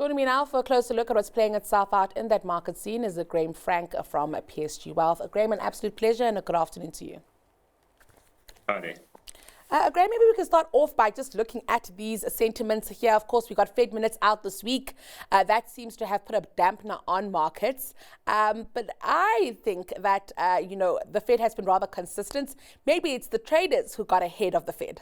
Joining me now for a closer look at what's playing itself out in that market scene is Graeme Franck from PSG Wealth. Graeme, an absolute pleasure and a good afternoon to you. Hi there. Graeme, maybe we can start off by just looking at these sentiments here. Of course, we got Fed minutes out this week. That seems to have put a dampener on markets. But I think that, the Fed has been rather consistent. Maybe it's the traders who got ahead of the Fed.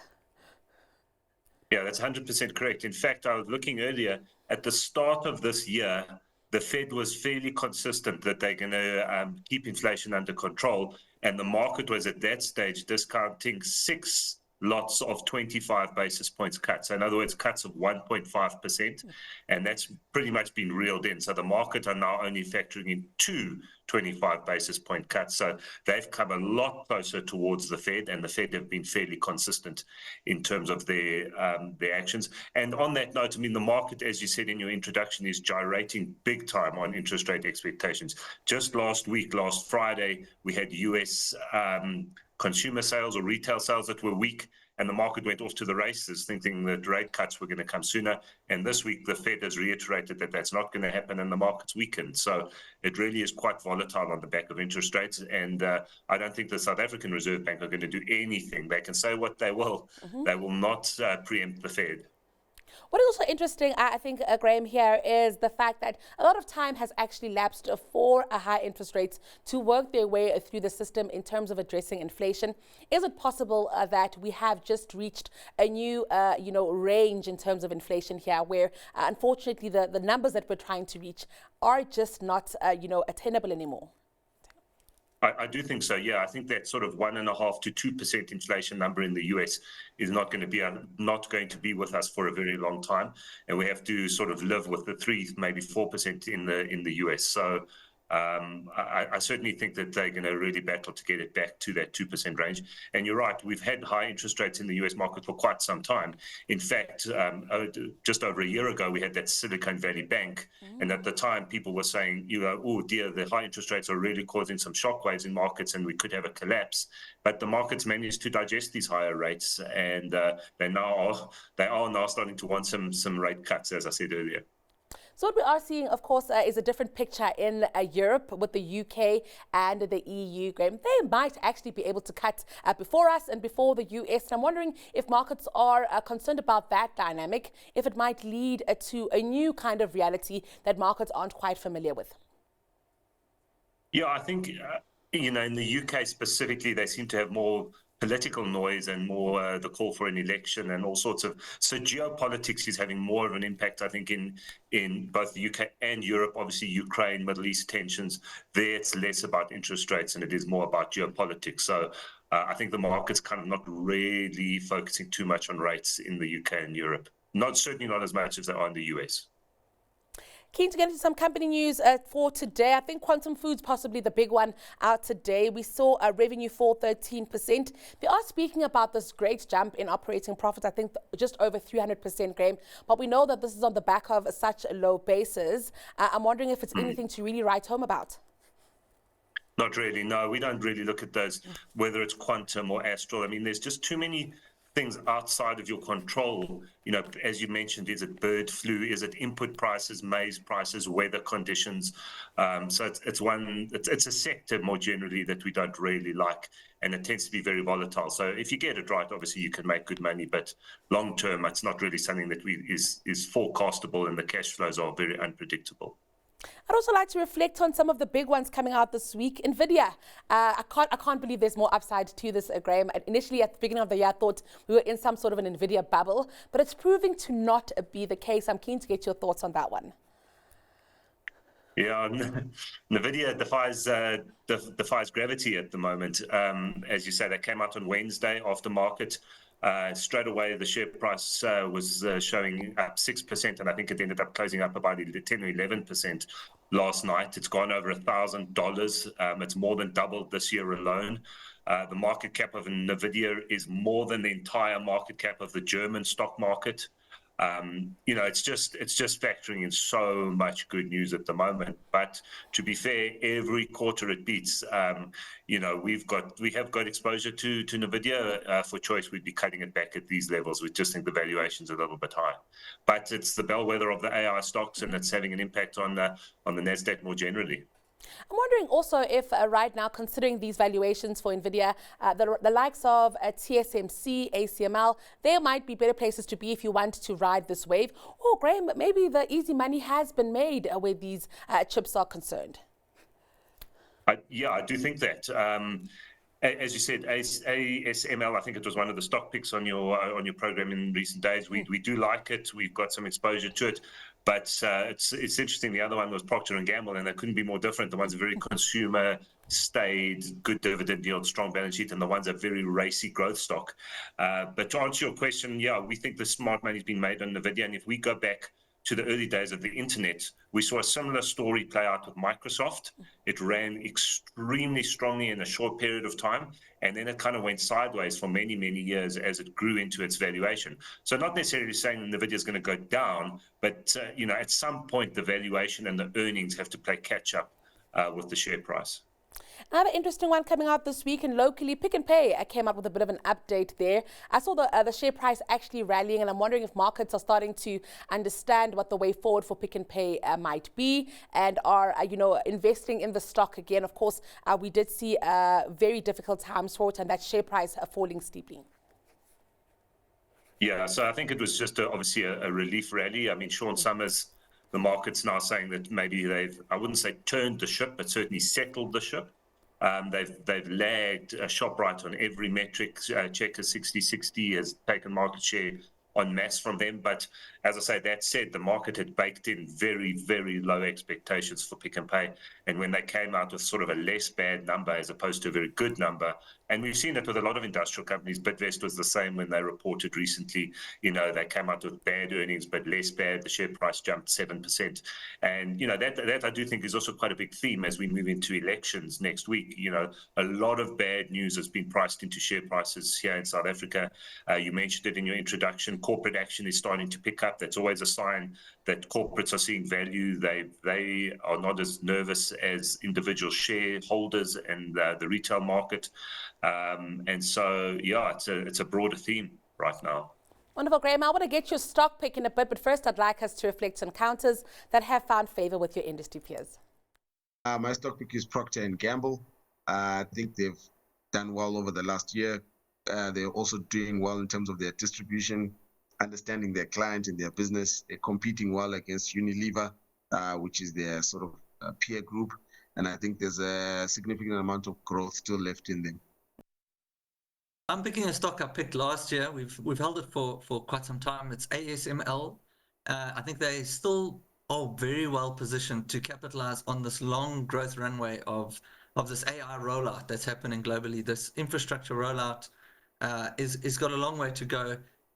Yeah, that's 100% correct. In fact, I was looking earlier at the start of this year, the Fed was fairly consistent that they're going to keep inflation under control. And the market was at that stage discounting 6 lots of 25 basis points cuts. So in other words, cuts of 1.5%. And that's pretty much been reeled in. So the market are now only factoring in 2 25 basis point cuts. So they've come a lot closer towards the Fed, and the Fed have been fairly consistent in terms of their actions. And on that note, I mean, the market, as you said in your introduction, is gyrating big time on interest rate expectations. Just last week, last Friday, we had US consumer sales or retail sales that were weak, and the market went off to the races thinking that rate cuts were going to come sooner. And this week, the Fed has reiterated that that's not going to happen, and the market's weakened. So it really is quite volatile on the back of interest rates. And I don't think the South African Reserve Bank are going to do anything. They can say what they will. They will not preempt the Fed. What is also interesting, I think, Graeme, here is the fact that a lot of time has actually lapsed for high interest rates to work their way through the system in terms of addressing inflation. Is it possible that we have just reached a new, range in terms of inflation here, where unfortunately the numbers that we're trying to reach are just not, attainable anymore? I do think so. Yeah, I think that sort of 1.5% to 2% inflation number in the US is not going to be with us for a very long time, and we have to sort of live with the 3, maybe 4% in the US. So I certainly think that they're going to really battle to get it back to that 2% range. And you're right, we've had high interest rates in the US market for quite some time. In fact, just over a year ago, we had that Silicon Valley Bank. And at the time, people were saying, oh dear, the high interest rates are really causing some shockwaves in markets and we could have a collapse. But the markets managed to digest these higher rates, and they are now starting to want some rate cuts, as I said earlier. So what we are seeing, of course, is a different picture in Europe with the UK and the EU. Graeme, they might actually be able to cut before us and before the US. And I'm wondering if markets are concerned about that dynamic, if it might lead to a new kind of reality that markets aren't quite familiar with. Yeah, I think, in the UK specifically, they seem to have more political noise and more the call for an election and all sorts of. So geopolitics is having more of an impact, I think, in both the UK and Europe. Obviously, Ukraine, Middle East tensions. There, it's less about interest rates and it is more about geopolitics. So I think the market's kind of not really focusing too much on rates in the UK and Europe. Certainly not as much as they are in the US. Keen to get into some company news for today. I think Quantum Foods possibly the big one out today. We saw a revenue fall 13%. They are speaking about this great jump in operating profits, I think just over 300%, Graeme. But we know that this is on the back of such a low basis. I'm wondering if it's anything to really write home about. Not really, no. We don't really look at those, whether it's Quantum or Astral. I mean, there's just too many things outside of your control. As you mentioned, is it bird flu? Is it input prices, maize prices, weather conditions? So it's a sector more generally that we don't really like, and it tends to be very volatile. So if you get it right, obviously you can make good money, but long term, it's not really something that is forecastable, and the cash flows are very unpredictable. I'd also like to reflect on some of the big ones coming out this week. NVIDIA, I can't believe there's more upside to this, Graeme. Initially, at the beginning of the year, I thought we were in some sort of an NVIDIA bubble, but it's proving to not be the case. I'm keen to get your thoughts on that one. Yeah, NVIDIA defies gravity at the moment. As you say, they came out on Wednesday after market. Straight away, the share price was showing up 6%, and I think it ended up closing up about 10 or 11% last night. It's gone over $1,000. It's more than doubled this year alone. The market cap of NVIDIA is more than the entire market cap of the German stock market. It's just factoring in so much good news at the moment. But to be fair, every quarter it beats. We have got exposure to Nvidia. For choice, we'd be cutting it back at these levels. We just think the valuation's a little bit high. But it's the bellwether of the AI stocks, and it's having an impact on the Nasdaq more generally. I'm wondering also if right now, considering these valuations for NVIDIA, the likes of TSMC, ASML, there might be better places to be if you want to ride this wave. Or, Graeme, maybe the easy money has been made where these chips are concerned. I do think that. As you said, ASML, I think it was one of the stock picks on your program in recent days. We do like it. We've got some exposure to it. But it's interesting. The other one was Procter & Gamble, and they couldn't be more different. The one's a very consumer stayed, good dividend yield, strong balance sheet, and the one's a very racy growth stock. But to answer your question, we think the smart money's been made on Nvidia. And if we go back to the early days of the internet, we saw a similar story play out with Microsoft. It ran extremely strongly in a short period of time, and then it kind of went sideways for many, many years as it grew into its valuation. So not necessarily saying NVIDIA is going to go down, but at some point the valuation and the earnings have to play catch up with the share price. Another interesting one coming out this week, and locally, Pick n Pay came out with a bit of an update there. I saw the share price actually rallying, and I'm wondering if markets are starting to understand what the way forward for Pick n Pay might be, and are investing in the stock again. Of course, we did see very difficult times for it, and that share price falling steeply. Yeah, so I think it was just obviously a relief rally. I mean, Sean Summers, the market's now saying that maybe they've, I wouldn't say turned the ship, but certainly settled the ship. They've lagged Shoprite on every metric. Checkers 60/60 has taken market share en masse from them. But as I say, that said, the market had baked in very, very low expectations for Pick n Pay. And when they came out with sort of a less bad number as opposed to a very good number, and we've seen it with a lot of industrial companies, Bidvest was the same when they reported recently. They came out with bad earnings, but less bad. The share price jumped 7%. And, that I do think is also quite a big theme as we move into elections next week. A lot of bad news has been priced into share prices here in South Africa. You mentioned it in your introduction. Corporate action is starting to pick up. That's always a sign that corporates are seeing value. They are not as nervous as individual shareholders and the retail market. And so, it's a broader theme right now. Wonderful, Graeme. I want to get your stock pick in a bit, but first I'd like us to reflect on counters that have found favor with your industry peers. My stock pick is Procter & Gamble. I think they've done well over the last year. They're also doing well in terms of their distribution, understanding their client and their business. They're competing well against Unilever, which is their sort of peer group. And I think there's a significant amount of growth still left in them. I'm picking a stock I picked last year. We've held it for quite some time. It's ASML. I think they still are very well positioned to capitalize on this long growth runway of this AI rollout that's happening globally. This infrastructure rollout is got a long way to go,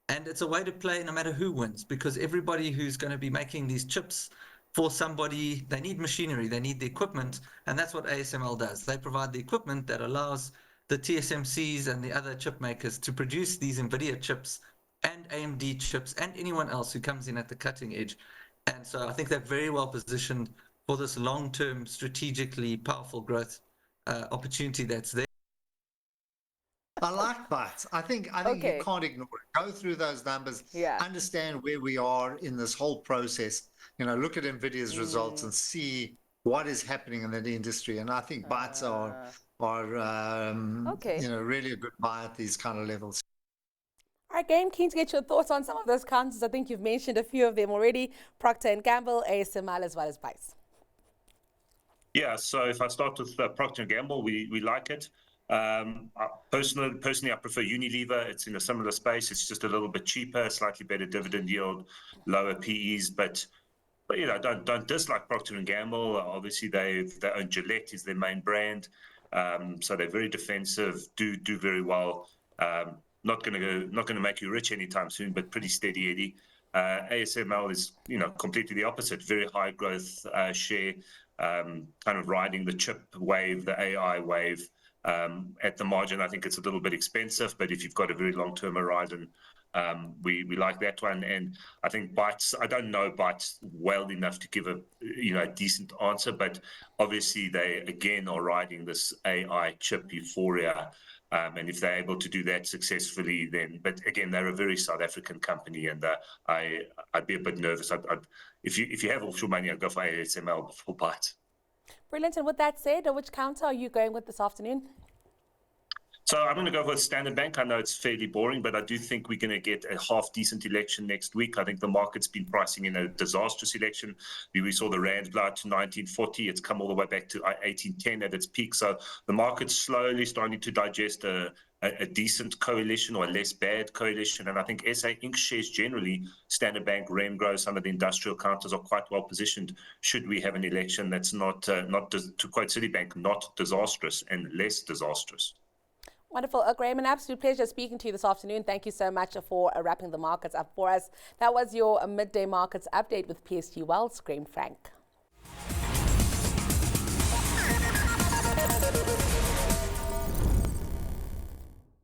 and it's a way to play no matter who wins, because everybody who's going to be making these chips for somebody, they need machinery, they need the equipment, and that's what ASML does. They provide the equipment that allows the TSMCs and the other chip makers to produce these NVIDIA chips and AMD chips and anyone else who comes in at the cutting edge. And so I think they're very well positioned for this long-term, strategically powerful growth opportunity that's there. I like that. I think Okay. You can't ignore it. Go through those numbers, understand where we are in this whole process. Look at NVIDIA's results and see what is happening in that industry. And I think bites are really a good buy at these kind of levels. All right, Graeme, keen to get your thoughts on some of those counters. I think you've mentioned a few of them already. Procter & Gamble, ASML, as well as BICE. Yeah, so if I start with Procter & Gamble, we like it. Personally, I prefer Unilever. It's in a similar space. It's just a little bit cheaper, slightly better dividend yield, lower PEs, but don't dislike Procter & Gamble. Obviously, they own Gillette is their main brand, so they're very defensive, do very well. Not going to make you rich anytime soon, but pretty steady Eddie. ASML is completely the opposite, very high growth share, kind of riding the chip wave, the AI wave. At the margin, I think it's a little bit expensive, but if you've got a very long-term horizon, we like that one. And I think Bytes, I don't know Bytes well enough to give a decent answer, but obviously they again are riding this AI chip euphoria. And if they're able to do that successfully, then, but again, they're a very South African company, and I'd be a bit nervous. If you have offshore money, I'd go for ASML before Bytes. Brilliant. And with that said, which counter are you going with this afternoon? So I'm going to go with Standard Bank. I know it's fairly boring, but I do think we're going to get a half-decent election next week. I think the market's been pricing in a disastrous election. We saw the Rand blow to 1940. It's come all the way back to 1810 at its peak. So the market's slowly starting to digest a decent coalition or a less bad coalition. And I think SA Inc. shares generally, Standard Bank, Remgro, some of the industrial counters are quite well positioned should we have an election that's not to quote Citibank, not disastrous and less disastrous. Wonderful. Graeme, an absolute pleasure speaking to you this afternoon. Thank you so much for wrapping the markets up for us. That was your midday markets update with PSG Wealth's Graeme Franck.